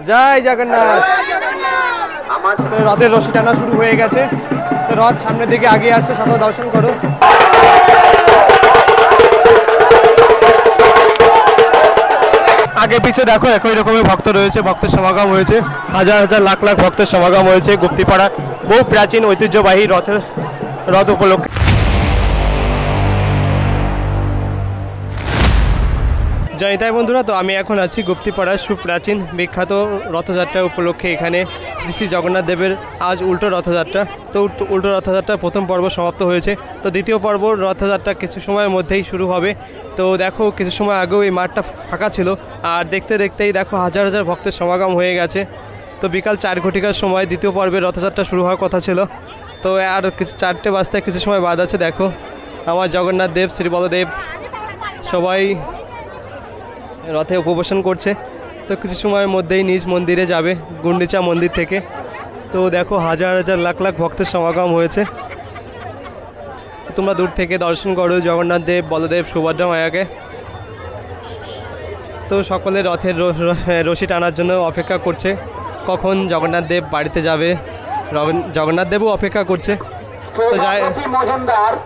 জয় জগন্নাথ। তো রথের রশি টানা শুরু হয়ে গেছে। তো রথ সামনের দিকে আগে আসছে, সকলে দর্শন করো। আগে পিছে দেখো একই রকমের ভক্ত রয়েছে, ভক্তের সমাগম হয়েছে, হাজার হাজার লাখ লাখ ভক্তের সমাগম হয়েছে গুপ্তিপাড়া বহু প্রাচীন ঐতিহ্যবাহী রথ উপলক্ষে। জয়িতাই বন্ধুরা, তো আমি এখন আছি গুপ্তিপাড়ার সুপ্রাচীন বিখ্যাত রথযাত্রা উপলক্ষে। এখানে শ্রী শ্রী জগন্নাথ দেবের আজ উল্টো রথযাত্রা। তো উল্টো রথযাত্রার প্রথম পর্ব সমাপ্ত হয়েছে। তো দ্বিতীয় পর্ব রথযাত্রা কিছু সময়ের মধ্যেই শুরু হবে। তো দেখো কিছু সময় আগেও এই মাঠটা ফাঁকা ছিল, আর দেখতে দেখতেই দেখো হাজার হাজার ভক্তের সমাগম হয়ে গেছে। তো বিকাল 4 ঘটিকার সময় দ্বিতীয় পর্বের রথযাত্রা শুরু হওয়ার কথা ছিল। তো আর কিছু 4টে বাজতে কিছু সময় বাদ আছে। দেখো আমার জগন্নাথ দেব, শ্রী বলদেব সবাই রথে উপবেশন করছে। তো কিছু সময়ের মধ্যেই নিজ মন্দিরে যাবে, গুন্ডিচা মন্দির থেকে। তো দেখো হাজার হাজার লাখ লাখ ভক্তের সমাগম হয়েছে। তোমরা দূর থেকে দর্শন করো জগন্নাথ দেব, বলদেব, সুভদ্রা মায়াকে। তো সকলে রথের রশি টানার জন্য অপেক্ষা করছে, কখন জগন্নাথ দেব বাড়িতে যাবে। জগন্নাথ দেবও অপেক্ষা করছে।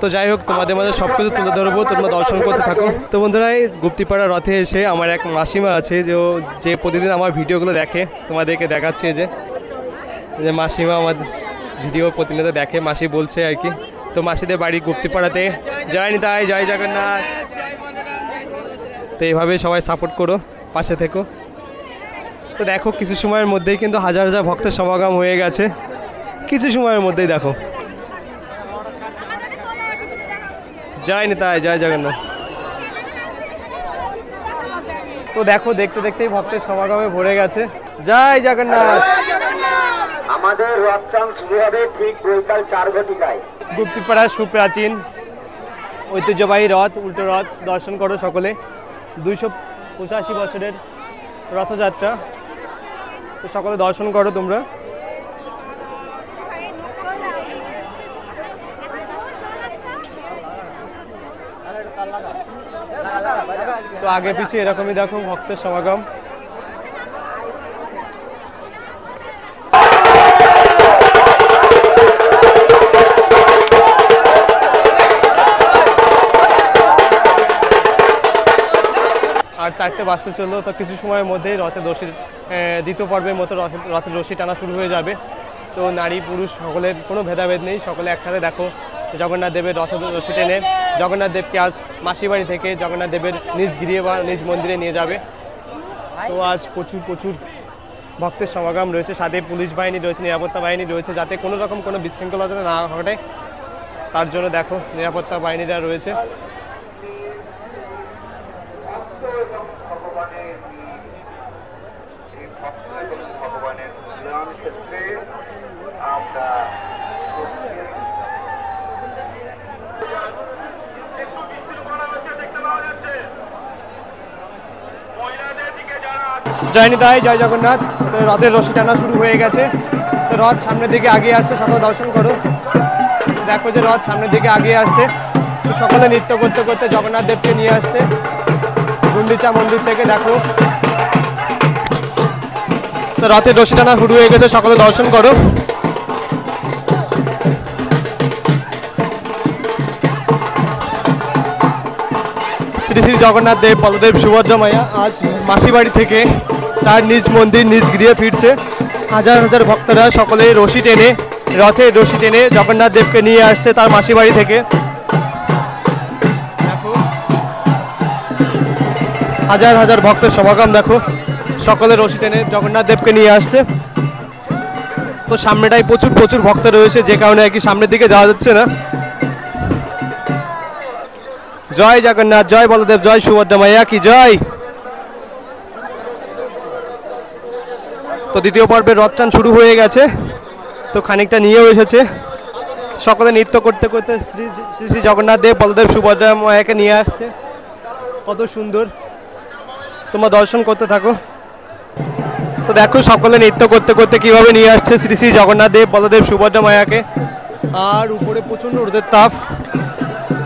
তো যাই হোক, তোমাদের মধ্যে সব কিছু তুলে ধরবো, তোমরা দর্শন করতে থাকো। তো বন্ধুরা, এই গুপ্তিপাড়া রথে এসে আমার এক মাসিমা আছে যে প্রতিদিন আমার ভিডিওগুলো দেখে, তোমাদেরকে দেখাচ্ছে যে মাসিমা আমার ভিডিও প্রতিনিয়ত দেখে। মাসি বলছে আর কি। তো মাসিদের বাড়ি গুপ্তিপাড়াতে। জয় নিতাই, জয় জগন্নাথ। তো এইভাবে সবাই সাপোর্ট করো, পাশে থেকো। তো দেখো কিছু সময়ের মধ্যেই কিন্তু হাজার হাজার ভক্তের সমাগম হয়ে গেছে, কিছু সময়ের মধ্যেই দেখো। জয় নিতাই, জয় জগন্নাথ। তো দেখো দেখতে দেখতেই ভক্তের সমাগমে ভরে গেছে। জয় জগন্নাথ। আমাদের রথটান শুরু হবে ঠিক বৈকাল 4 ঘটিকায়। গুপ্তিপাড়ার সুপ্রাচীন ঐতিহ্যবাহী রথ, উল্টো রথ দর্শন করো সকলে। 285 বছরের রথযাত্রা। তো সকলে দর্শন করো তোমরা। তো আগে পিছিয়ে এরকমই দেখো ভক্তের সমাগম। আর 4টে বাজতে চললো। তো কিছু সময়ের মধ্যেই রথের রশির দ্বিতীয় পর্বের মতো রথের রশি টানা শুরু হয়ে যাবে। তো নারী পুরুষ সকলের কোনো ভেদাভেদ নেই, সকলে একসাথে দেখো জগন্নাথ দেবের রথের রশি টেনে জগন্নাথ দেবকে আজ মাসিবাড়ি থেকে জগন্নাথ দেবের নিজ গৃহে বা নিজ মন্দিরে নিয়ে যাবে। তো আজ প্রচুর প্রচুর ভক্তের সমাগম রয়েছে, সাথে পুলিশ বাহিনী রয়েছে, নিরাপত্তা বাহিনী রয়েছে, যাতে কোনো রকম কোনো বিশৃঙ্খলতা না ঘটে তার জন্য দেখো নিরাপত্তা বাহিনীরা রয়েছে। জয় নিতাই, জয় জগন্নাথ। তো রথের রশি টানা শুরু হয়ে গেছে। তো রথ সামনের দিকে আগিয়ে আসছে, সকলে দর্শন করো। দেখো যে রথ সামনের দিকে আগিয়ে আসছে। তো সকলে নৃত্য করতে করতে জগন্নাথ দেবকে নিয়ে আসছে গুন্ডিচা মন্দির থেকে। দেখো তো রথের রশি টানা শুরু হয়ে গেছে, সকলে দর্শন করো। শ্রী শ্রী জগন্নাথ দেব, বলদেব, সুভদ্রা মায়া আজ মাসিবাড়ি থেকে তার নিজ মন্দির নিজ গৃহে ফিরছে। হাজার হাজার ভক্তরা সকলে রশি টেনে রথের রশি টেনে জগন্নাথ দেবকে নিয়ে আসছে তার মাসিবাড়ি থেকে। দেখো হাজার হাজার ভক্তের সমাগম, দেখো সকলে রশি টেনে জগন্নাথ দেবকে নিয়ে আসছে। তো সামনেটাই প্রচুর প্রচুর ভক্ত রয়েছে, যে কারণে আর কি সামনের দিকে যাওয়া যাচ্ছে না। জয় জগন্নাথ, জয় বলদেব, জয় সুভদ্রা মায়া কি জয়। তো দ্বিতীয় পর্বের রথটান শুরু হয়ে গেছে। তো খানিকটা নিয়েও এসেছে, সকলে নৃত্য করতে করতে শ্রী শ্রী শ্রী জগন্নাথ দেব, বলদেব, সুভদ্রা মায়াকে নিয়ে আসছে। কত সুন্দর, তোমরা দর্শন করতে থাকো। তো দেখো সকলে নৃত্য করতে করতে কিভাবে নিয়ে আসছে শ্রী শ্রী জগন্নাথ দেব, বলদেব, সুভদ্রা মায়াকে। আর উপরে প্রচণ্ড রোদের তাপ,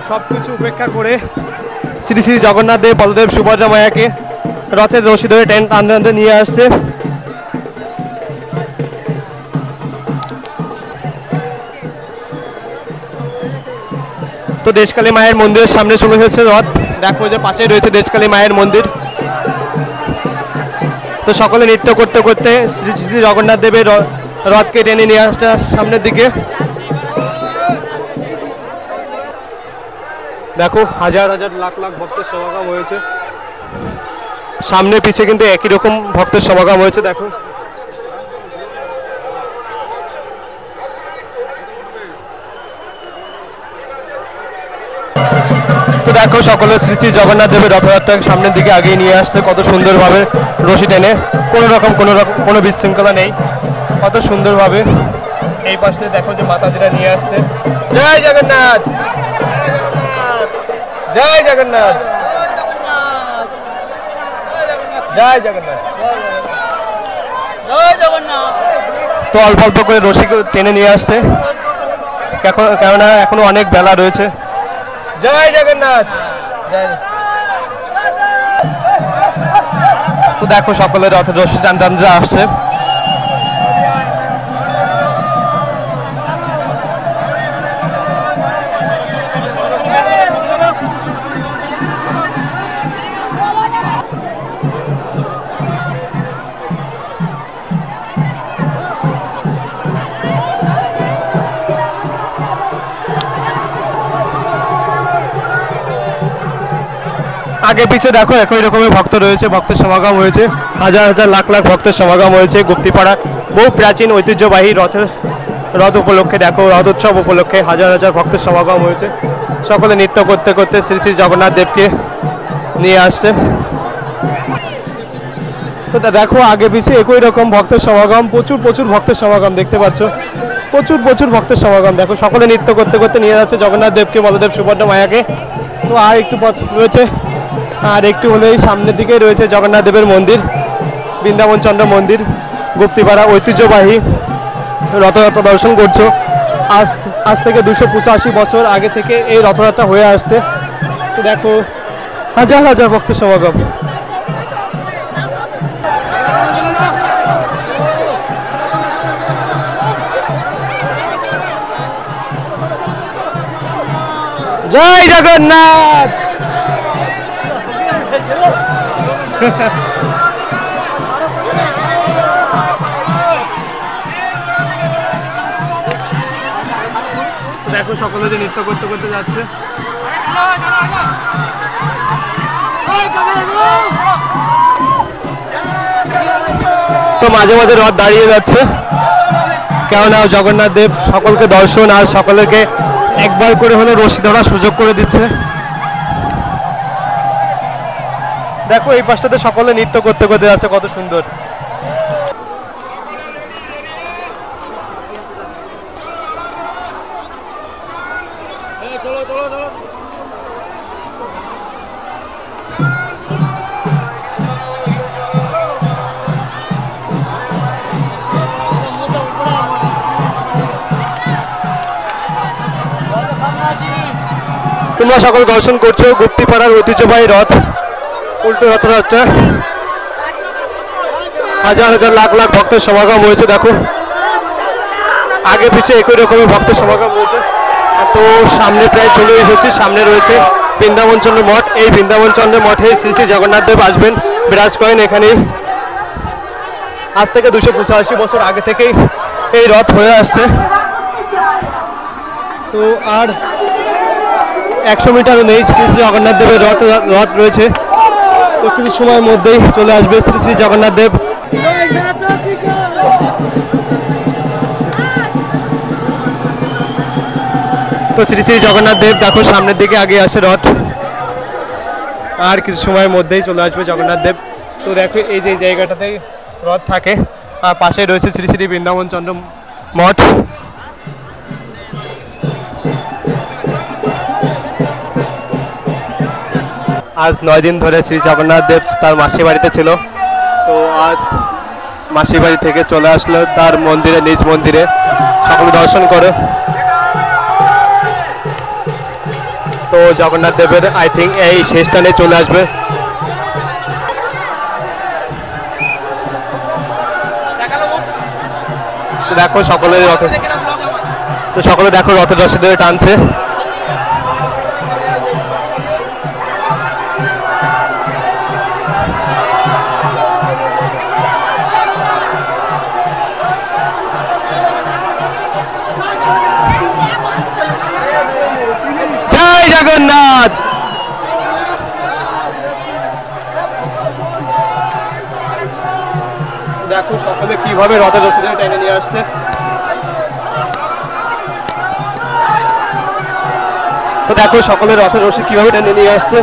সব কিছু উপেক্ষা করে শ্রী শ্রী জগন্নাথ দেব, বলদেব, সুভদ্রা মায়াকে রথের রশি ধরে টানতে টানতে নিয়ে আসছে। তো দেশকালী মায়ের মন্দিরের সামনে চলে এসেছে রথ। দেখো যে পাশেই রয়েছে দেশকালী মায়ের মন্দির। তো সকলে নৃত্য করতে করতে শ্রী শ্রী জগন্নাথ দেবের রথকে টেনে নিয়ে আসছে সামনের দিকে। দেখো হাজার হাজার লাখ লাখ ভক্তের সমাগম হয়েছে, সামনে পিছে কিন্তু একই রকম ভক্তের সমাগম হয়েছে। দেখো তো দেখো সকলে শ্রী শ্রী জগন্নাথ দেবের রথযাত্রা সামনের দিকে আগিয়ে নিয়ে আসছে কত সুন্দরভাবে রশি টেনে, কোনো বিশৃঙ্খলা নেই, কত সুন্দরভাবে। এই পাশে দেখো যে মাতাজিরা নিয়ে আসছে। জয় জগন্নাথ, জয় জগন্নাথ, জয় জগন্নাথ, জয় জগন্নাথ। তো অল্প অল্প করে রশি টেনে নিয়ে আসছে, কেননা এখনো অনেক বেলা রয়েছে। জয় জগন্নাথ। তো দেখো সকলের রথের রশি টানরা আসছে। আগে পিছে দেখো একই রকমের ভক্ত রয়েছে, ভক্তের সমাগম হয়েছে, হাজার হাজার লাখ লাখ ভক্তের সমাগম হয়েছে। গুপ্তিপাড়া বহু প্রাচীন ঐতিহ্যবাহী রথ উপলক্ষে দেখো, রথ উৎসব উপলক্ষে হাজার হাজার ভক্তের সমাগম হয়েছে। সকলে নৃত্য করতে করতে শ্রী শ্রী জগন্নাথ দেবকে নিয়ে আসছে। তো দেখো আগে পিছে একই রকম ভক্তের সমাগম, প্রচুর প্রচুর ভক্তের সমাগম দেখতে পাচ্ছ, প্রচুর প্রচুর ভক্তের সমাগম। দেখো সকলে নৃত্য করতে করতে নিয়ে যাচ্ছে জগন্নাথ দেবকে, বলদেব সুভদ্রা মায়াকে। তো আর একটু পথ রয়েছে, আর একটু হলেই সামনের দিকে রয়েছে জগন্নাথ দেবের মন্দির, বৃন্দাবন চন্দ্র মন্দির। গুপ্তিপাড়া ঐতিহ্যবাহী রথযাত্রা দর্শন করছো। আজ থেকে 285 বছর আগে থেকে এই রথযাত্রা হয়ে আসছে। তো দেখো হাজার হাজার ভক্তের সমাগম। জয় জগন্নাথ। দেখো সকলে যে নৃত্য করতে করতে যাচ্ছে। তো মাঝে মাঝে রথ দাঁড়িয়ে যাচ্ছে, কেননা জগন্নাথ দেব সকলকে দর্শন আর সকলকে একবার করে হলে রশি ধরার সুযোগ করে দিচ্ছে। দেখো এই পাশটাতে সকলে নৃত্য করতে করতে যাচ্ছে, কত সুন্দর। তোমরা সকল দর্শন করছো গুপ্তিপাড়ার ঐতিহ্যবাহী রথ, উল্টো রথযাত্রা। হাজার হাজার লাখ লাখ ভক্তের সমাগম হয়েছে। দেখো আগে পিছে একই রকমের ভক্তের সমাগম হয়েছে। তো সামনে প্রায় চলে এসেছি, সামনে রয়েছে বৃন্দাবন চন্দ্র মঠ। এই বৃন্দাবন চন্দ্র মঠে শ্রী শ্রী জগন্নাথ দেব আসবেন, বিরাজ করেন এখানেই। আজ থেকে 285 বছর আগে থেকেই এই রথ হয়ে আসছে। তো আর 100 মিটারও নেই, শ্রী শ্রী জগন্নাথ দেবের রথ রয়েছে। তো কিছু সময়ের মধ্যেই চলে আসবে শ্রী শ্রী জগন্নাথ দেব। তো শ্রী শ্রী জগন্নাথ দেব দেখো সামনের দিকে আগে আসে রথ, আর কিছু সময়ের মধ্যেই চলে আসবে জগন্নাথ দেব। তো দেখো এই যে জায়গাটাতে রথ থাকে, আর পাশে রয়েছে শ্রী শ্রী বৃন্দাবন চন্দ্র মঠ। আজ 9 দিন ধরে শ্রী জগন্নাথ দেব তার মাসির বাড়িতে ছিল। তো আজ মাসির বাড়ি থেকে চলে আসলো তার মন্দিরে, নিজ মন্দিরে। সকলে দর্শন করো। তো জগন্নাথ দেবের আই থিঙ্ক এই শেষ টানে চলে আসবে। তো দেখো সকলে রথে, তো সকলে দেখো রথের রশি ধরে টানছে। দেখো সকলে কিভাবে রথের রশি টেনে নিয়ে আসছে। তো দেখো সকলে রথের রশি কিভাবে টেনে নিয়ে আসছে।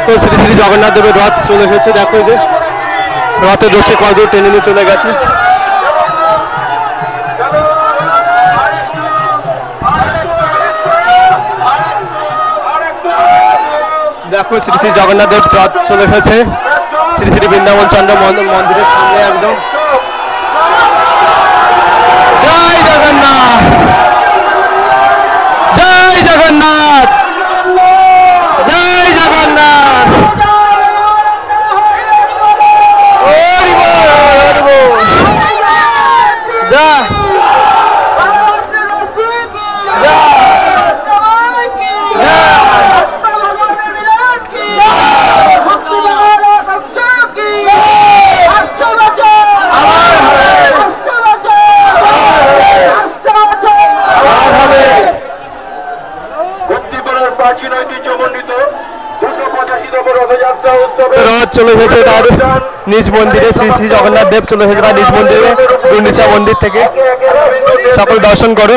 তো শ্রী শ্রী জগন্নাথ দেবের রথ চলে এসেছে। দেখো যে রথের রশি কতদূর টেনে নিয়ে চলে গেছে। দেখো শ্রী শ্রী জগন্নাথ দেব রথ চলে এসেছে শ্রী শ্রী বৃন্দাবন চন্দ্র মন্দিরের সামনে একদম। জয় জগন্নাথ, জয় জগন্নাথ, জয় জগন্নাথ। হরি বল, হরি বল। জয় রথ চলে এসেছে তার নিজ মন্দিরে। শ্রী শ্রী জগন্নাথ দেব চলে এসেছে তার নিজ মন্দিরে, গুন্ডিচা মন্দির থেকে। সকল দর্শন করো।